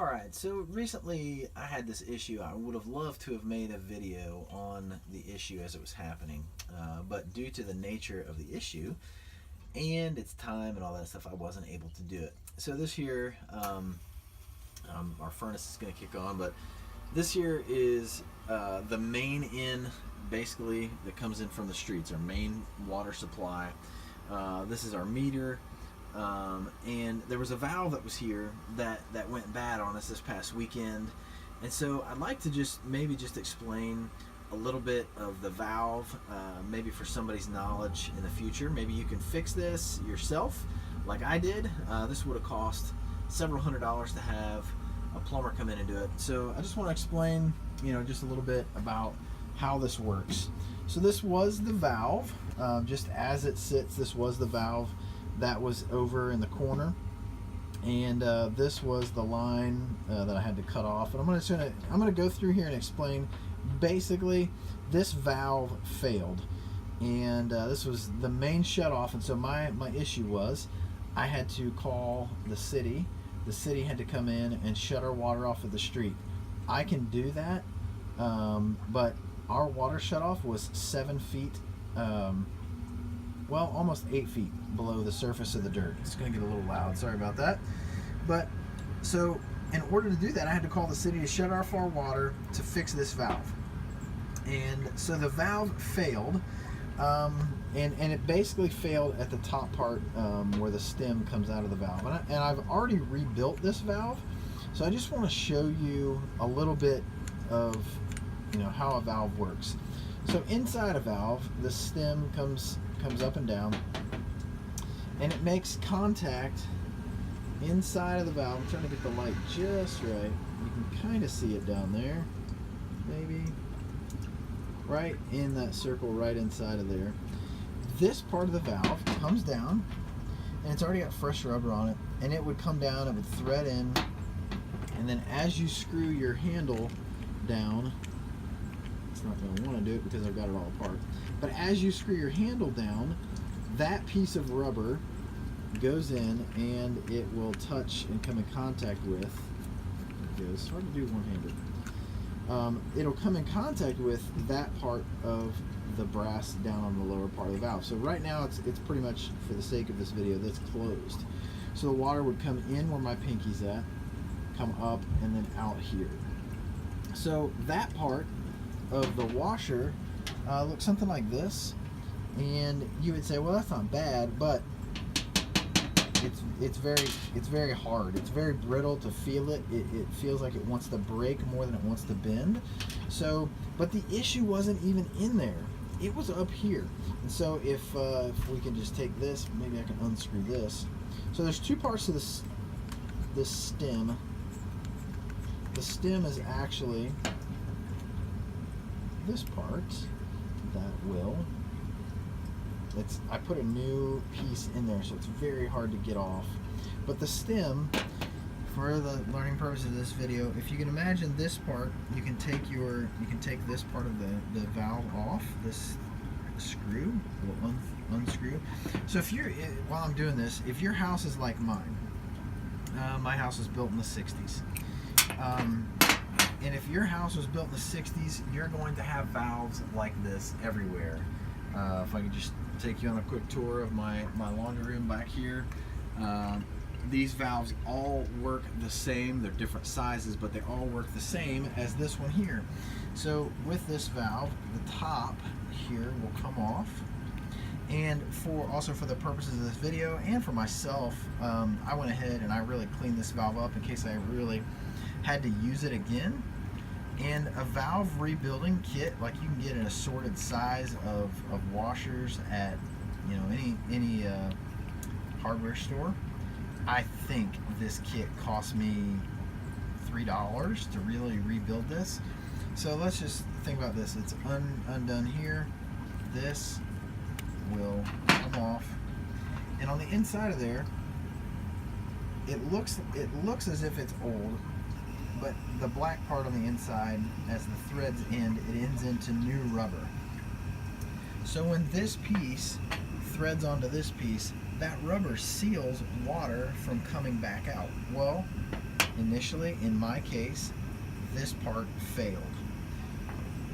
Alright, so recently I had this issue. I would have loved to have made a video on the issue as it was happening, but due to the nature of the issue and its time and all that stuff, I wasn't able to do it. So this here, our furnace is going to kick on, but this here is the main in, basically, that comes in from the streets, our main water supply. This is our meter. And there was a valve that was here that went bad on us this past weekend, and so I'd like to maybe just explain a little bit of the valve, maybe for somebody's knowledge in the future. Maybe you can fix this yourself like I did. This would have cost several $100s to have a plumber come in and do it. So I just want to explain, just a little bit about how this works. So this was the valve, just as it sits. This was the valve that was over in the corner, and this was the line that I had to cut off. And I'm gonna go through here and explain. Basically, this valve failed, and this was the main shut off. And so my issue was I had to call the city. The city had to come in and shut our water off of the street. I can do that, but our water shut off was 7 feet. Well, almost 8 feet below the surface of the dirt. It's going to get a little loud, sorry about that. But so in order to do that, I had to call the city to shut off our water to fix this valve. And so the valve failed, and it basically failed at the top part where the stem comes out of the valve. And I've already rebuilt this valve, so I just want to show you a little bit of how a valve works. So inside a valve, the stem comes up and down, and it makes contact inside of the valve. I'm trying to get the light just right. You can kind of see it down there, maybe right in that circle right inside of there. This part of the valve comes down, and it's already got fresh rubber on it, and it would come down, it would thread in, and then as you screw your handle down, it's not going to want to do it because I've got it all apart, but as you screw your handle down, that piece of rubber goes in and it will touch and come in contact with, it's hard to do one-handed, it'll come in contact with that part of the brass down on the lower part of the valve. So right now it's pretty much, for the sake of this video, that's closed. So the water would come in where my pinky's at, come up, and then out here. So that part of the washer looks something like this, and you would say, well, that's not bad, but it's very hard. It's very brittle to feel it. It feels like it wants to break more than it wants to bend. So, but the issue wasn't even in there. It was up here. And so if we can just take this, maybe I can unscrew this. So there's two parts to this stem. The stem is actually this part that will, I put a new piece in there, so it's very hard to get off. But the stem, for the learning purposes of this video, if you can imagine this part, you can take this part of the valve off. This screw will unscrew. So if you're, while I'm doing this, if your house is like mine, my house was built in the 60s. And if your house was built in the 60s, you're going to have valves like this everywhere. If I could just take you on a quick tour of my laundry room back here. These valves all work the same. They're different sizes, but they all work the same as this one here. So with this valve, the top here will come off. And also for the purposes of this video and for myself, I went ahead and I really cleaned this valve up in case I really had to use it again. And a valve rebuilding kit, like you can get an assorted size of washers at any hardware store. I think this kit cost me $3 to really rebuild this. So let's just think about this. It's undone here. This will come off, and on the inside of there, it looks as if it's old. But the black part on the inside, as the threads end, it ends into new rubber. So when this piece threads onto this piece, that rubber seals water from coming back out. Well, initially, in my case, this part failed.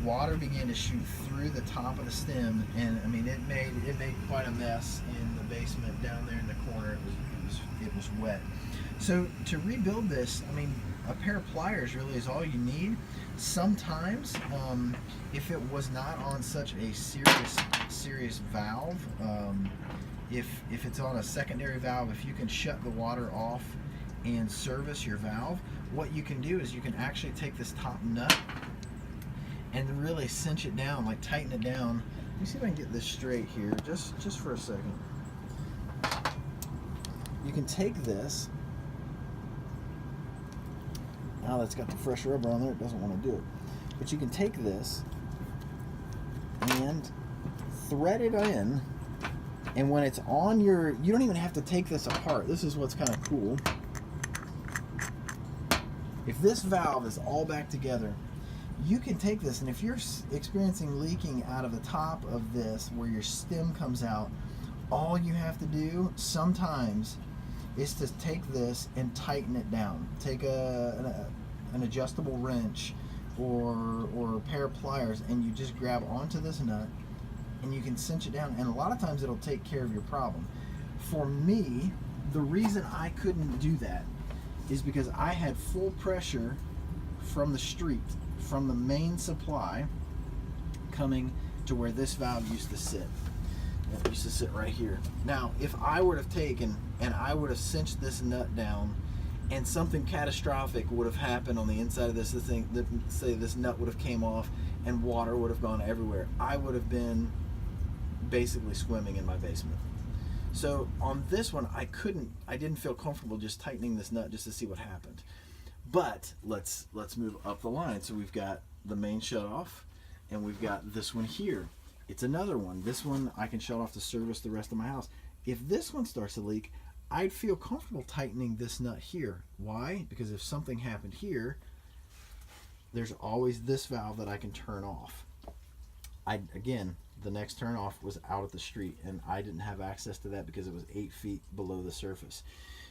Water began to shoot through the top of the stem, and I mean, it made quite a mess in the basement down there in the corner. It was wet. So to rebuild this, I mean, a pair of pliers really is all you need. Sometimes, if it was not on such a serious valve, if it's on a secondary valve, if you can shut the water off and service your valve, what you can do is you can actually take this top nut and really cinch it down, like tighten it down. Let me see if I can get this straight here, just for a second. You can take this. Now that's got the fresh rubber on there, it doesn't want to do it. But you can take this and thread it in, and when it's on your, you don't even have to take this apart. This is what's kind of cool. If this valve is all back together, you can take this, and if you're experiencing leaking out of the top of this where your stem comes out, all you have to do sometimes is to take this and tighten it down. Take an adjustable wrench or a pair of pliers, and you just grab onto this nut and you can cinch it down, and a lot of times it'll take care of your problem. For me, the reason I couldn't do that is because I had full pressure from the street, from the main supply, coming to where this valve used to sit. It used to sit right here. Now, if I would have taken and I would have cinched this nut down, and something catastrophic would have happened on the inside of this thing, say this nut would have came off and water would have gone everywhere, I would have been basically swimming in my basement. So on this one, I didn't feel comfortable just tightening this nut just to see what happened. But let's move up the line. So we've got the main shut off, and we've got this one here. It's another one. This one I can shut off to service the rest of my house. If this one starts to leak, I'd feel comfortable tightening this nut here. Why? Because if something happened here, there's always this valve that I can turn off. Again, the next turn off was out at the street, and I didn't have access to that because it was 8 feet below the surface.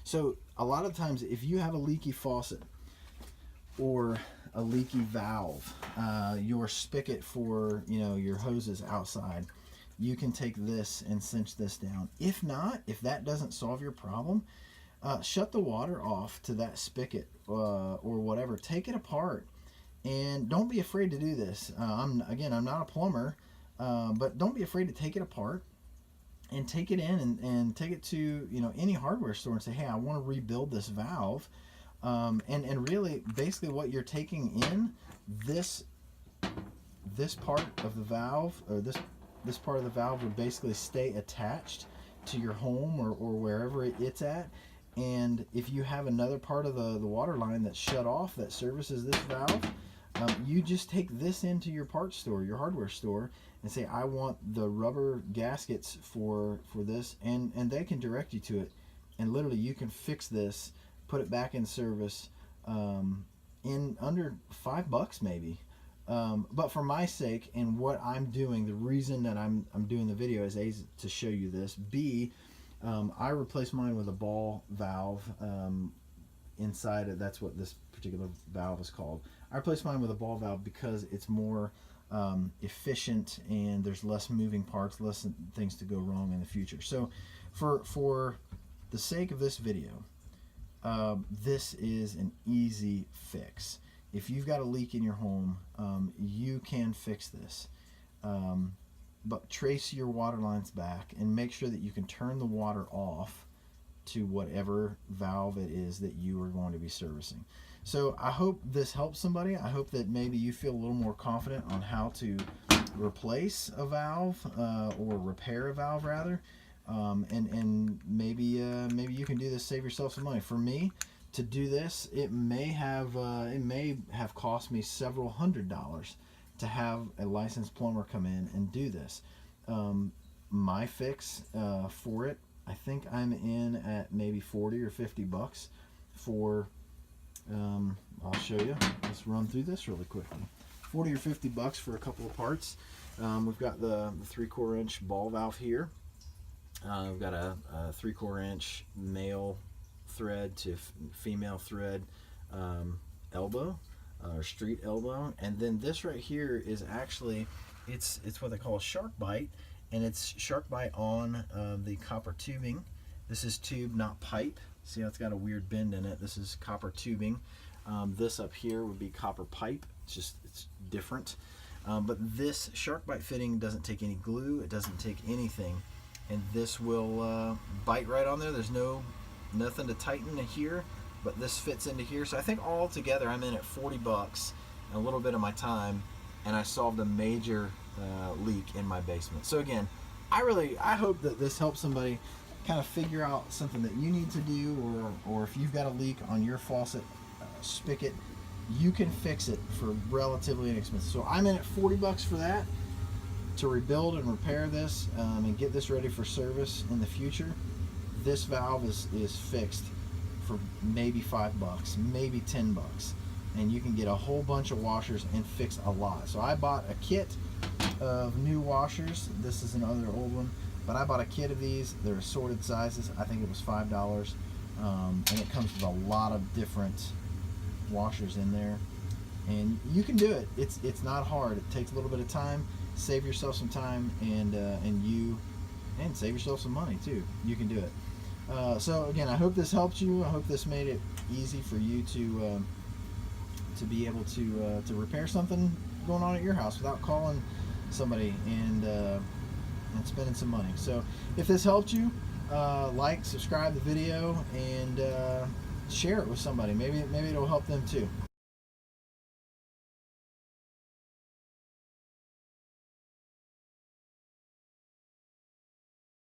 So a lot of times, if you have a leaky faucet or a leaky valve, your spigot for your hoses outside, you can take this and cinch this down. If not, if that doesn't solve your problem, shut the water off to that spigot or whatever. Take it apart, and don't be afraid to do this. I'm not a plumber, but don't be afraid to take it apart and take it in and take it to any hardware store and say, hey, I want to rebuild this valve. And really, basically, what you're taking in, this part of the valve, or this part of the valve, would basically stay attached to your home or wherever it's at. And if you have another part of the water line that's shut off that services this valve, you just take this into your parts store, your hardware store, and say, I want the rubber gaskets for this, and they can direct you to it. And literally, you can fix this, put it back in service in under $5 maybe. But for my sake and what I'm doing, the reason that I'm doing the video is A, to show you this, B, I replaced mine with a ball valve inside it. That's what this particular valve is called. I replaced mine with a ball valve because it's more efficient, and there's less moving parts, less things to go wrong in the future. So for the sake of this video, this is an easy fix. If you've got a leak in your home, you can fix this. But trace your water lines back and make sure that you can turn the water off to whatever valve it is that you are going to be servicing. So I hope this helps somebody. I hope that maybe you feel a little more confident on how to replace a valve or repair a valve rather. And maybe you can do this, save yourself some money. For me, to do this, it may have cost me several $100s to have a licensed plumber come in and do this. My fix for it, I think I'm in at maybe $40 or $50 for. I'll show you. Let's run through this really quickly. $40 or $50 for a couple of parts. We've got the 3/4 inch ball valve here. We've got a 3/4 inch male thread to female thread elbow or street elbow. And then this right here is actually, it's what they call a shark bite, and it's shark bite on the copper tubing. This is tube, not pipe. See how it's got a weird bend in it? This is copper tubing. This up here would be copper pipe. It's different. But this shark bite fitting doesn't take any glue. It doesn't take anything, and this will bite right on there. There's nothing to tighten here, but this fits into here. So I think all together I'm in at 40 bucks and a little bit of my time, and I solved a major leak in my basement. So again, I hope that this helps somebody kind of figure out something that you need to do, or if you've got a leak on your faucet spigot, you can fix it for relatively inexpensive. So I'm in at 40 bucks for that, to rebuild and repair this and get this ready for service in the future. This valve is fixed for maybe 5 bucks, maybe 10 bucks, and you can get a whole bunch of washers and fix a lot. So I bought a kit of new washers. This is another old one, but I bought a kit of these. They're assorted sizes. I think it was $5, and it comes with a lot of different washers in there, and you can do it. It's not hard. It takes a little bit of time. Save yourself some time, and save yourself some money too. You can do it. So again, I hope this helped you. I hope this made it easy for you to be able to repair something going on at your house without calling somebody and spending some money. So if this helped you, like, subscribe the video, and share it with somebody. Maybe it'll help them too.